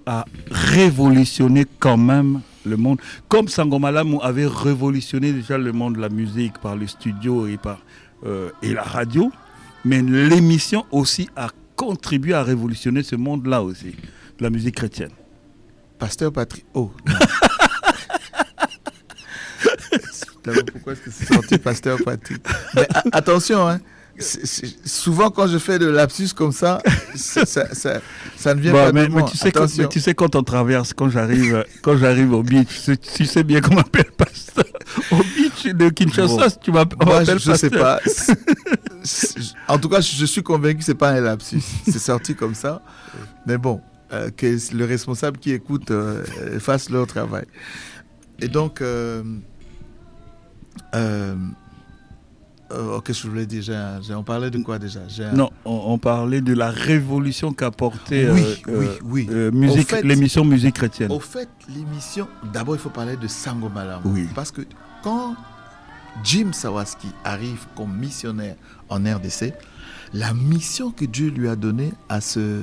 Speaker 1: a révolutionné quand même le monde. Comme Sangoma Lamu avait révolutionné déjà le monde de la musique par le studio et la radio, Mais l'émission aussi a contribué à révolutionner ce monde-là aussi, de la musique chrétienne.
Speaker 4: Pasteur Patrick. Oh. Pourquoi est-ce que c'est sorti Pasteur Patrick? Mais attention, hein. Souvent quand je fais de lapsus comme ça, ça ne vient pas de moi.
Speaker 1: Mais tu sais quand on traverse, quand j'arrive au beach, tu sais bien qu'on m'appelle pasteur. Au beach de Kinshasa, tu m'appelles pasteur.
Speaker 4: Je sais pas. En tout cas, je suis convaincu que c'est pas un lapsus. C'est sorti comme ça. Mais bon, que le responsable qui écoute fasse leur travail. Et donc, qu'est-ce que je voulais dire? On parlait de quoi déjà?
Speaker 1: Non, on parlait de la révolution qu'a apporté
Speaker 4: musique,
Speaker 1: l'émission Musique chrétienne.
Speaker 4: Au fait, l'émission, d'abord il faut parler de Sango Malamu.
Speaker 1: Oui.
Speaker 4: Parce que quand Jim Sawaski arrive comme missionnaire en RDC, la mission que Dieu lui a donnée à ce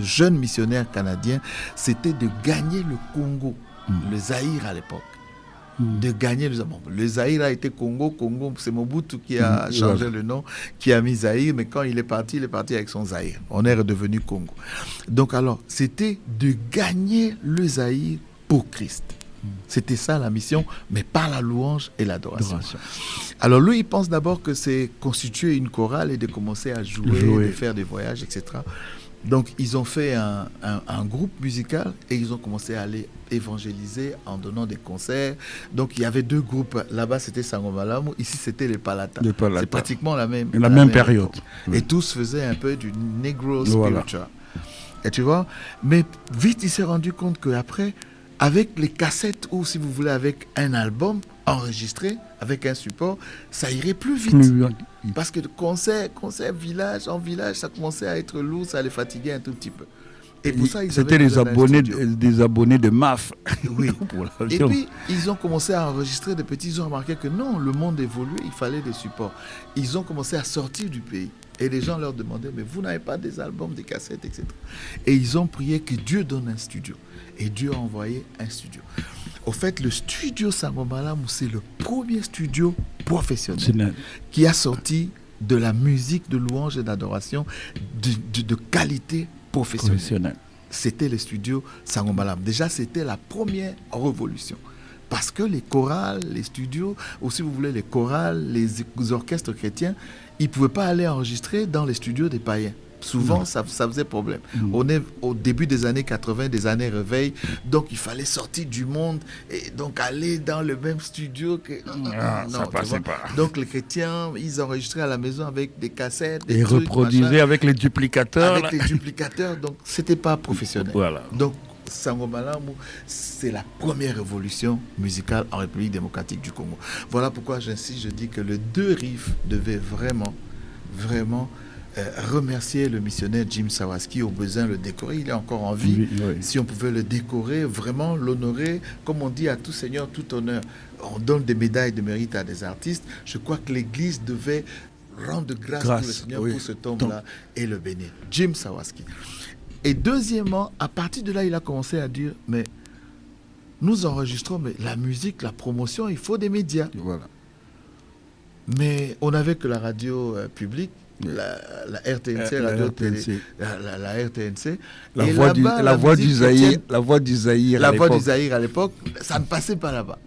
Speaker 4: jeune missionnaire canadien, c'était de gagner le Congo, le Zaïre à l'époque. De gagner le Zaïre a été Congo, c'est Mobutu qui a changé le nom, qui a mis Zaïre, mais quand il est parti avec son Zaïre. On est redevenu Congo. Donc alors, c'était de gagner le Zaïre pour Christ. C'était ça la mission, mais par la louange et l'adoration. Alors lui, il pense d'abord que c'est constituer une chorale et de commencer à jouer, de faire des voyages, etc. Donc ils ont fait un groupe musical et ils ont commencé à aller évangéliser en donnant des concerts. Donc il y avait deux groupes. Là-bas c'était Sango Malamu, ici c'était les Palata. C'est pratiquement la même
Speaker 1: période.
Speaker 4: Et tous faisaient un peu du Negro spiritual. Et tu vois, mais vite il s'est rendu compte qu'après, avec les cassettes ou si vous voulez avec un album enregistré, avec un support, ça irait plus vite. Parce que concert village en village, ça commençait à être lourd, ça les fatiguait un tout petit peu. Et pour ça,
Speaker 1: c'était des abonnés de MAF.
Speaker 4: Oui. Et puis, ils ont commencé à enregistrer des petits, ils ont remarqué que non, le monde évoluait, il fallait des supports. Ils ont commencé à sortir du pays. Et les gens leur demandaient, mais vous n'avez pas des albums, des cassettes, etc. Et ils ont prié que Dieu donne un studio. Et Dieu a envoyé un studio. Au fait, le studio Sango Malamu, c'est le premier studio professionnel qui a sorti de la musique de louange et d'adoration de qualité professionnelle. C'était le studio Sango Malamu. Déjà, c'était la première révolution. Parce que les chorales, les studios, ou si vous voulez, les chorales, les orchestres chrétiens, ils ne pouvaient pas aller enregistrer dans les studios des païens. Souvent, ça faisait problème. On est au début des années 80, des années réveil, donc il fallait sortir du monde et donc aller dans le même studio que...
Speaker 1: ça passait pas.
Speaker 4: Donc les chrétiens, ils enregistraient à la maison avec des cassettes,
Speaker 1: et reproduisaient avec les duplicateurs.
Speaker 4: Avec les duplicateurs, donc c'était pas professionnel.
Speaker 1: Voilà.
Speaker 4: Donc Sango Malamu, c'est la première révolution musicale en République démocratique du Congo. Voilà pourquoi j'insiste, je dis que le Deux Rives devait vraiment remercier le missionnaire Jim Sawaski, au besoin le décorer. Il est encore en vie. Oui. Si on pouvait le décorer, vraiment l'honorer, comme on dit à tout seigneur, tout honneur. On donne des médailles de mérite à des artistes. Je crois que l'Église devait rendre grâce pour le Seigneur pour ce tombe-là et le bénir. Jim Sawaski. Et deuxièmement, à partir de là, il a commencé à dire, mais nous enregistrons, mais la musique, la promotion, il faut des médias.
Speaker 1: Voilà.
Speaker 4: Mais on n'avait que la radio publique, la RTNC, la RTNC.
Speaker 1: La voix du Zaïre
Speaker 4: à l'époque, ça ne passait pas là-bas.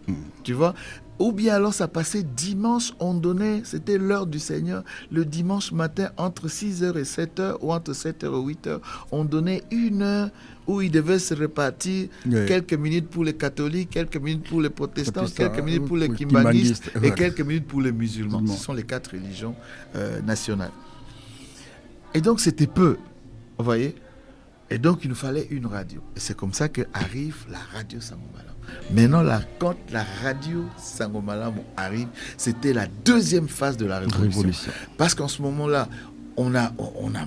Speaker 4: Tu vois? Ou bien alors ça passait dimanche, on donnait, c'était l'heure du Seigneur, le dimanche matin entre 6h et 7h ou entre 7h et 8h, on donnait une heure où il devait se répartir quelques minutes pour les catholiques, quelques minutes pour les protestants, quelques minutes pour les kimbanguistes et quelques minutes pour les musulmans. Ce sont les 4 religions nationales. Et donc c'était peu, vous voyez. Et donc il nous fallait une radio. Et c'est comme ça qu'arrive la radio Sango Malamu. Maintenant, quand la radio Sango Malamu arrive, c'était la deuxième phase de la révolution. Parce qu'en ce moment-là, on a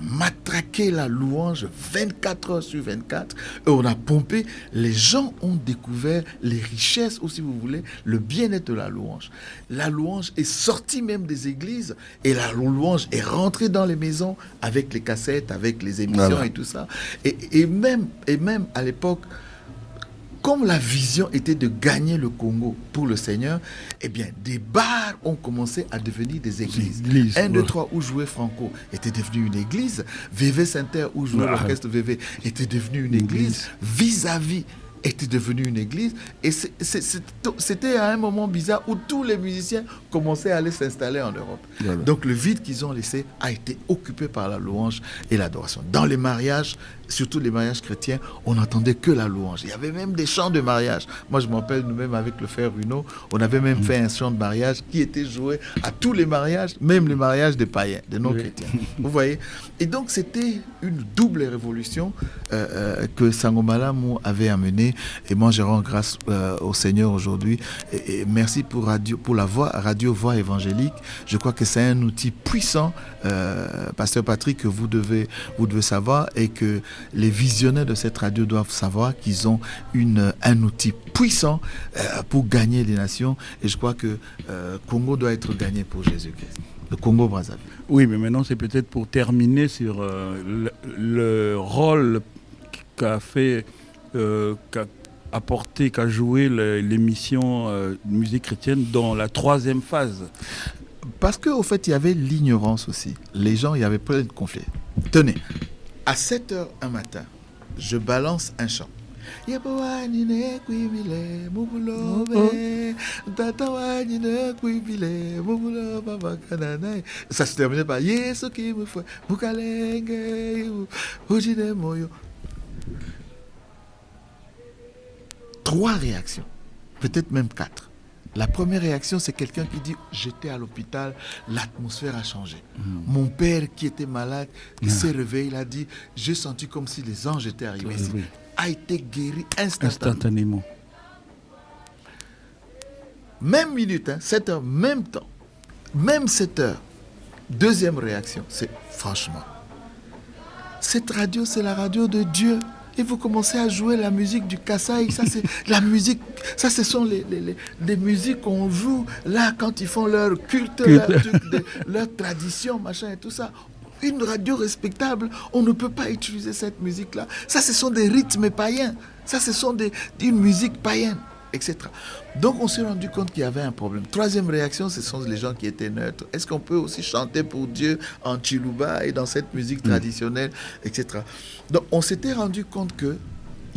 Speaker 4: matraqué la louange 24 heures sur 24 et on a pompé. Les gens ont découvert les richesses, ou si vous voulez, le bien-être de la louange. La louange est sortie même des églises et la louange est rentrée dans les maisons avec les cassettes, avec les émissions et tout ça. Et même à l'époque, comme la vision était de gagner le Congo pour le Seigneur, eh bien, des bars ont commencé à devenir des églises. 1, 2, 3, où jouait Franco, était devenu une église. VV Saint-Terre, où jouait l'orchestre VV, était devenu une église. Vis-à-vis était devenu une église. Et c'était à un moment bizarre où tous les musiciens commençaient à aller s'installer en Europe. Voilà. Donc le vide qu'ils ont laissé a été occupé par la louange et l'adoration. Dans les mariages, surtout les mariages chrétiens, on n'entendait que la louange. Il y avait même des chants de mariage. Moi, je me rappelle, nous-mêmes, avec le frère Bruno, on avait même fait un chant de mariage qui était joué à tous les mariages, même les mariages des païens, des non-chrétiens. Vous voyez? Et donc, c'était une double révolution que Sangomala Mou avait amenée. Et moi, je rends grâce au Seigneur aujourd'hui. Et merci pour la radio Voix évangélique. Je crois que c'est un outil puissant, Pasteur Patrick, que vous devez savoir, et que les visionnaires de cette radio doivent savoir qu'ils ont un outil puissant pour gagner les nations. Et je crois que Congo doit être gagné pour Jésus-Christ. Le Congo-Brazzaville.
Speaker 1: Oui, mais maintenant, c'est peut-être pour terminer sur le rôle qu'a joué l'émission Musique chrétienne dans la 3e phase.
Speaker 4: Parce qu'au fait, il y avait l'ignorance aussi. Les gens, il y avait plein de conflits. Tenez, à 7h un matin, je balance un chant. Ça se terminait par Yesu qui me fait Bukalenge. 3 réactions, peut-être même 4. La première réaction, c'est quelqu'un qui dit « J'étais à l'hôpital, l'atmosphère a changé. Mon père qui était malade, qui s'est réveillé, il a dit « J'ai senti comme si les anges étaient arrivés ici. » A été guéri instantanément. Même minute, 7 heures, même temps, même 7 heures. Deuxième réaction, c'est franchement, cette radio, c'est la radio de Dieu. Et vous commencez à jouer la musique du Kassai. Ça, c'est la musique. Ça, ce sont les musiques qu'on joue là quand ils font leur culte, leur tradition, machin et tout ça. Une radio respectable, on ne peut pas utiliser cette musique-là. Ça, ce sont des rythmes païens. Ça, ce sont une musique païenne, etc. Donc, on s'est rendu compte qu'il y avait un problème. Troisième réaction, ce sont les gens qui étaient neutres. Est-ce qu'on peut aussi chanter pour Dieu en Chiluba et dans cette musique traditionnelle, etc. Donc, on s'était rendu compte qu'il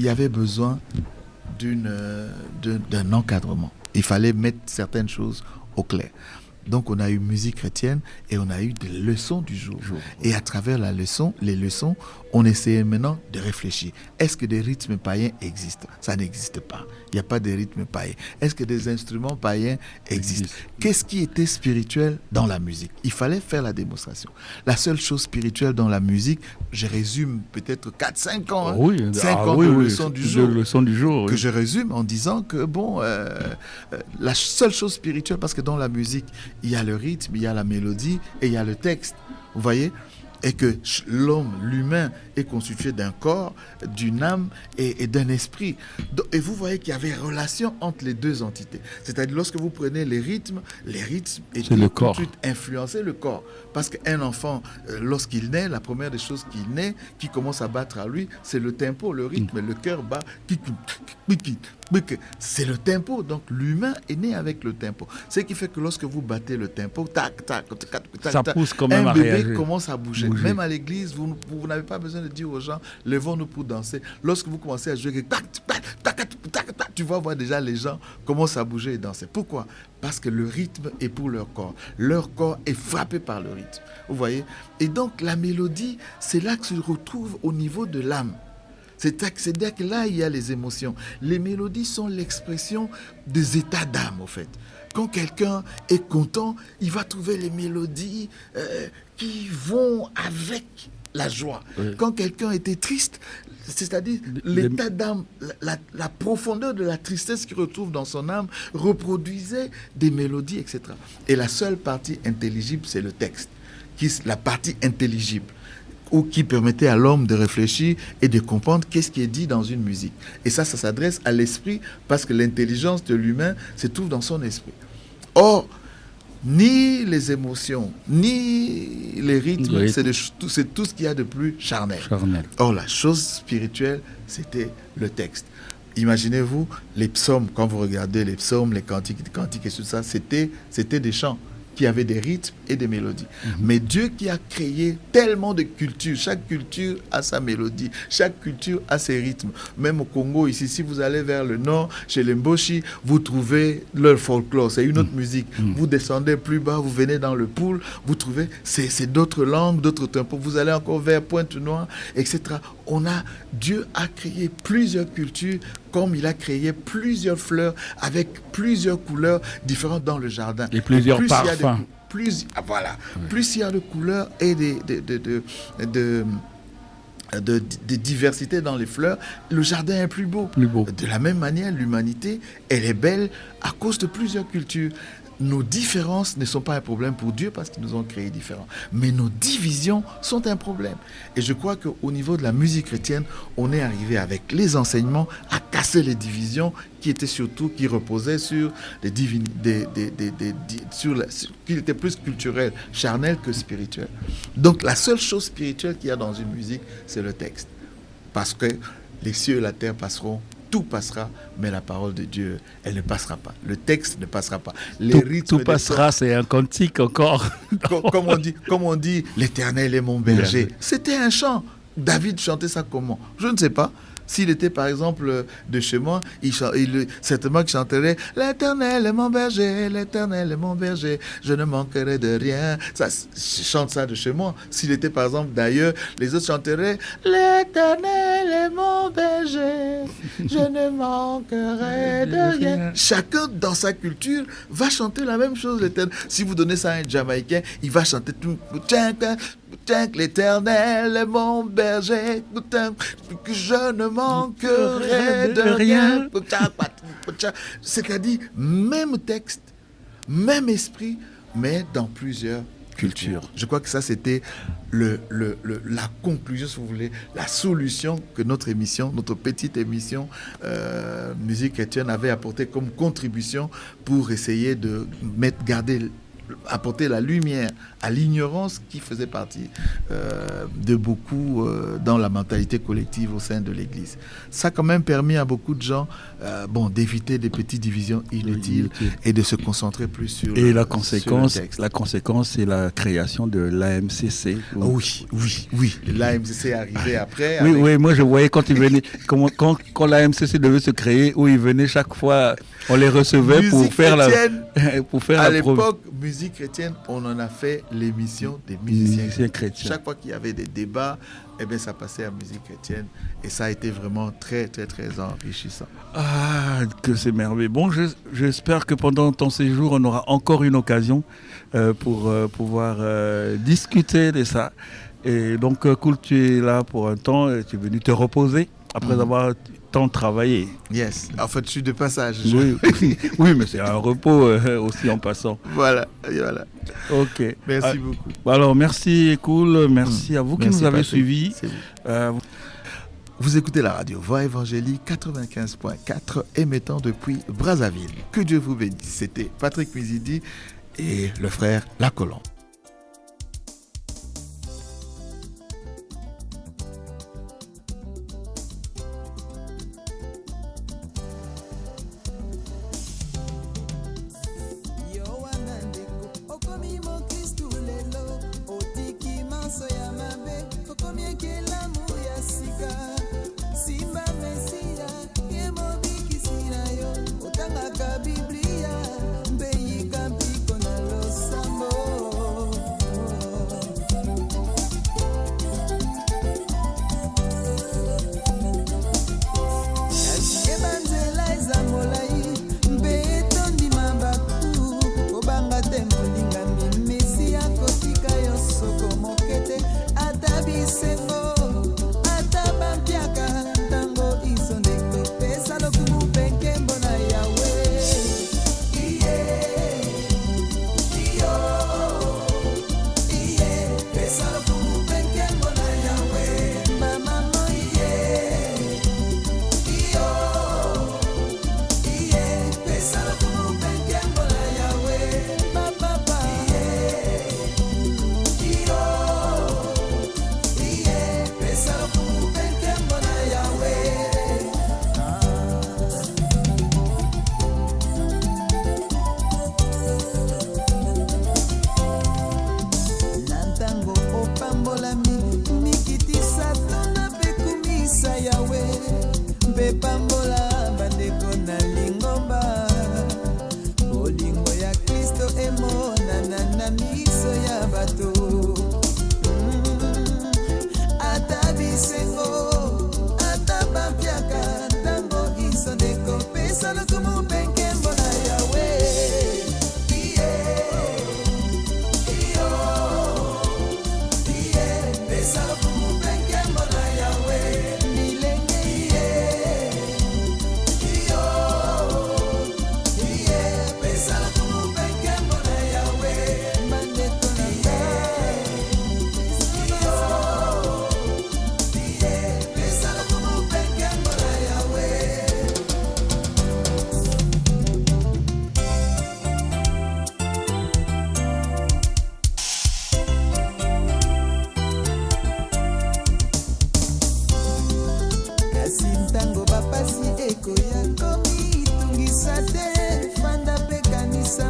Speaker 4: y avait besoin d'un encadrement. Il fallait mettre certaines choses au clair. Donc, on a eu musique chrétienne et on a eu des leçons du jour. Et à travers les leçons, on essayait maintenant de réfléchir. Est-ce que des rythmes païens existent? Ça n'existe pas. Il n'y a pas de rythmes païens. Est-ce que des instruments païens existent? Qu'est-ce qui était spirituel dans la musique? Il fallait faire la démonstration. La seule chose spirituelle dans la musique, je résume peut-être 4-5 ans. 5 ans de leçons du jour. Que je résume en disant que, la seule chose spirituelle, parce que dans la musique, il y a le rythme, il y a la mélodie et il y a le texte. Vous voyez? Et que l'humain est constitué d'un corps, d'une âme et d'un esprit. Et vous voyez qu'il y avait relation entre les deux entités. C'est-à-dire, lorsque vous prenez les rythmes étaient tout de suite influencer le corps. Parce qu'un enfant, lorsqu'il naît, la première des choses qu'il naît, qui commence à battre à lui, c'est le tempo, le rythme. Le cœur bat. C'est le tempo. Donc, l'humain est né avec le tempo. Ce qui fait que lorsque vous battez le tempo,
Speaker 1: ça pousse quand même
Speaker 4: un
Speaker 1: à
Speaker 4: bébé
Speaker 1: réagir.
Speaker 4: commence à bouger. Même à l'église, vous n'avez pas besoin de dire aux gens, levons-nous pour danser. Lorsque vous commencez à jouer, tu vas voir déjà les gens commencent à bouger et danser. Pourquoi? Parce que le rythme est pour leur corps. Leur corps est frappé par le rythme. Vous voyez? Et donc, la mélodie, c'est là que se retrouve au niveau de l'âme. C'est-à-dire que là, il y a les émotions. Les mélodies sont l'expression des états d'âme, au fait. Quand quelqu'un est content, il va trouver les mélodies qui vont avec la joie. Oui. Quand quelqu'un était triste, c'est-à-dire l'état d'âme, la profondeur de la tristesse qu'il retrouve dans son âme reproduisait des mélodies, etc. Et la seule partie intelligible, c'est le texte, la partie intelligible, ou qui permettait à l'homme de réfléchir et de comprendre qu'est-ce qui est dit dans une musique. Et ça s'adresse à l'esprit, parce que l'intelligence de l'humain se trouve dans son esprit. Or, ni les émotions, ni les rythmes, c'est tout ce qu'il y a de plus charnel. Or, la chose spirituelle, c'était le texte. Imaginez-vous, les psaumes, quand vous regardez les psaumes, les cantiques et tout ça, c'était des chants qui avaient des rythmes et des mélodies. Mais Dieu qui a créé tellement de cultures, chaque culture a sa mélodie, chaque culture a ses rythmes. Même au Congo, ici, si vous allez vers le nord, chez les Mboshi, vous trouvez leur folklore, c'est une autre musique. Vous descendez plus bas, vous venez dans le Poul, vous trouvez, c'est d'autres langues, d'autres tempos. Vous allez encore vers Pointe-Noire, etc. Dieu a créé plusieurs cultures, comme il a créé plusieurs fleurs avec plusieurs couleurs différentes dans le jardin.
Speaker 1: Et plusieurs parfums.
Speaker 4: Plus il y a de couleurs et de diversité dans les fleurs, le jardin est plus beau. De la même manière, l'humanité, elle est belle à cause de plusieurs cultures. Nos différences ne sont pas un problème pour Dieu parce qu'ils nous ont créés différents. Mais nos divisions sont un problème. Et je crois qu'au niveau de la musique chrétienne, on est arrivé avec les enseignements à casser les divisions qui reposaient sur qui étaient plus culturelles, charnelles que spirituelles. Donc la seule chose spirituelle qu'il y a dans une musique, c'est le texte. Parce que les cieux et la terre passeront, tout passera, mais la parole de Dieu, elle ne passera pas. Le texte ne passera pas.
Speaker 1: Tout passera, c'est un cantique encore.
Speaker 4: Comme on dit, l'Éternel est mon berger. C'était un chant. David chantait ça comment? Je ne sais pas. S'il était par exemple de chez moi, certainement qu'il chanterait « L'Éternel est mon berger, l'Éternel est mon berger, je ne manquerai de rien ». Je chante ça de chez moi. S'il était par exemple d'ailleurs, les autres chanteraient « L'Éternel est mon berger, je ne manquerai de rien ». Chacun dans sa culture va chanter la même chose. Si vous donnez ça à un Jamaïcain, il va chanter tout « L'Éternel est mon berger, que je ne manquerai de rien ». C'est-à-dire, même texte, même esprit, mais dans plusieurs cultures. Je crois que ça, c'était la conclusion, si vous voulez, la solution que notre petite émission Musique chrétienne avait apporté comme contribution pour essayer de apporter la lumière à l'ignorance qui faisait partie de beaucoup dans la mentalité collective au sein de l'Église. Ça a quand même permis à beaucoup de gens d'éviter des petites divisions inutiles et de se concentrer plus sur
Speaker 1: la conséquence, c'est la création de l'AMCC.
Speaker 4: Oui. L'AMCC est arrivé après.
Speaker 1: Oui, moi je voyais quand il venait, quand l'AMCC devait se créer, où ils venaient chaque fois, on les recevait pour faire
Speaker 4: à l'époque, musique chrétienne, on en a fait l'émission des musiciens chrétiens. Chaque fois qu'il y avait des débats, ça passait à musique chrétienne et ça a été vraiment très, très, très enrichissant.
Speaker 1: Ah, que c'est merveilleux. Bon, j'espère que pendant ton séjour, on aura encore une occasion pour pouvoir discuter de ça. Et donc, cool, tu es là pour un temps, tu es venu te reposer après avoir tant travaillé.
Speaker 4: Yes, en fait, je suis de passage.
Speaker 1: Oui, mais c'est un repos aussi en passant.
Speaker 4: Voilà.
Speaker 1: Ok.
Speaker 4: Merci beaucoup.
Speaker 1: Alors, merci, cool. Merci à vous qui nous avez suivis.
Speaker 4: Vous écoutez la radio Voix Évangélique 95.4 émettant depuis Brazzaville. Que Dieu vous bénisse. C'était Patrick Mizidi et le frère Lacolon.
Speaker 6: Biblia, mbeyi kampiko na losambo.
Speaker 9: mpe pambola bandeko na lingomba bolingo ya Kristo emonana na miso ya bato ata bisengo ata bampiaka ntango isondeko pesa lokumu mpe nkembo na Yawe pesa lokumu mpe nkembo na Yawe ekoya komi tungisa te fanda pe kanisa